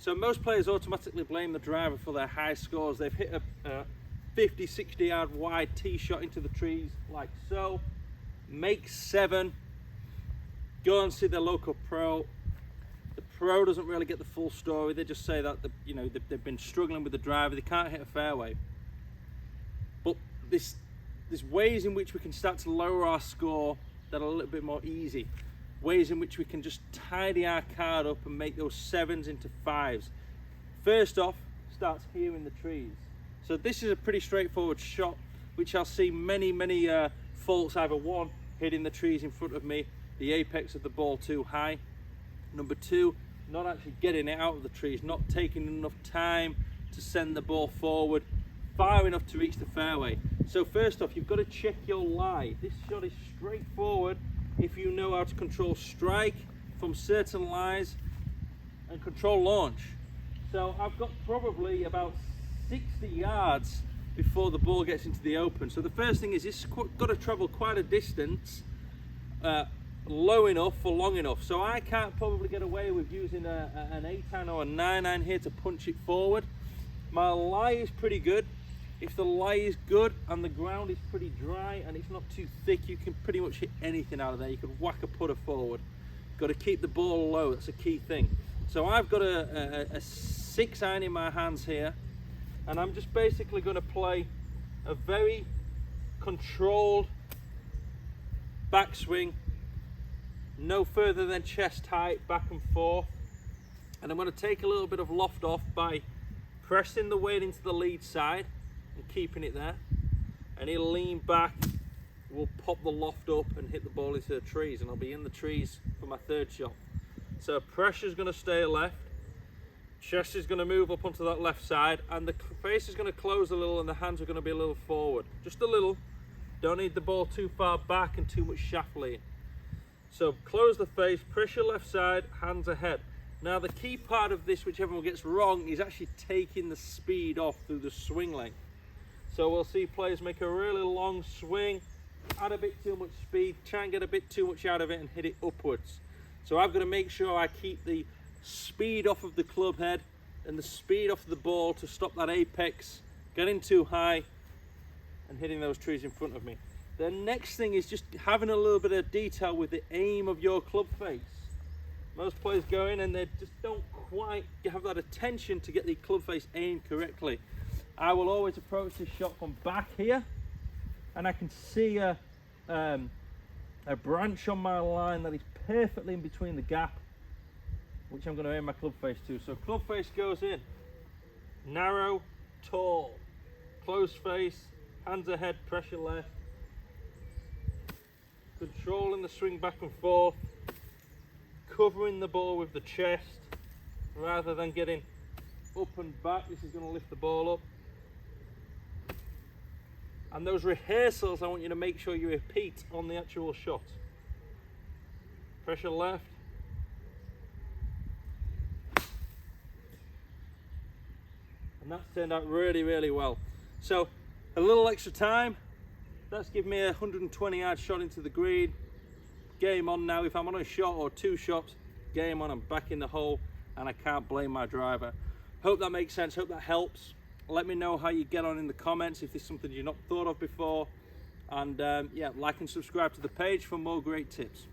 So most players automatically blame the driver for their high scores. They've hit a 50, 60 yard wide tee shot into the trees like so, make 7, go and see their local pro. The pro doesn't really get the full story. They just say that they've been struggling with the driver, they can't hit a fairway. But there's ways in which we can start to lower our score that are a little bit more easy. Ways in which we can just tidy our card up and make those 7s into 5s. First off, starts here in the trees. So this is a pretty straightforward shot, which I'll see many faults. Either 1, hitting the trees in front of me, the apex of the ball too high. Number 2, not actually getting it out of the trees, not taking enough time to send the ball forward far enough to reach the fairway. So first off, you've got to check your lie. This shot is straightforward if you know how to control strike from certain lies and control launch. So I've got probably about 60 yards before the ball gets into the open. So the first thing is it's got to travel quite a distance, low enough for long enough. So I can't probably get away with using an 8-iron or a 9-iron here to punch it forward. My lie is pretty good. If the lie is good and the ground is pretty dry and it's not too thick, you can pretty much hit anything out of there. You can whack a putter forward. Got to keep the ball low, that's a key thing. So I've got a 6-iron in my hands here, and I'm just basically going to play a very controlled backswing, no further than chest height, back and forth. And I'm going to take a little bit of loft off by pressing the weight into the lead side and keeping it there, and he'll lean back, we'll pop the loft up and hit the ball into the trees, and I'll be in the trees for my 3rd shot. So pressure's going to stay left, chest is going to move up onto that left side, and the face is going to close a little and the hands are going to be a little forward, just a little. Don't need the ball too far back and too much shaft lean. So close the face, pressure left side, hands ahead. Now the key part of this, which everyone gets wrong, is actually taking the speed off through the swing length. So we'll see players make a really long swing, add a bit too much speed, try and get a bit too much out of it and hit it upwards. So I've got to make sure I keep the speed off of the club head and the speed off the ball to stop that apex getting too high and hitting those trees in front of me. The next thing is just having a little bit of detail with the aim of your club face. Most players go in and they just don't quite have that attention to get the club face aimed correctly. I will always approach this shot from back here, and I can see a branch on my line that is perfectly in between the gap, which I'm going to aim my club face to. So club face goes in, narrow, tall, closed face, hands ahead, pressure left, controlling the swing back and forth, covering the ball with the chest rather than getting up and back. This is going to lift the ball up. And those rehearsals, I want you to make sure you repeat on the actual shot. Pressure left. And that's turned out really well. So a little extra time. That's given me a 120 yard shot into the green. Game on now. If I'm on a shot or 2 shots, game on, I'm back in the hole, and I can't blame my driver. Hope that makes sense, hope that helps. Let me know how you get on in the comments if there's something you've not thought of before. And yeah, like and subscribe to the page for more great tips.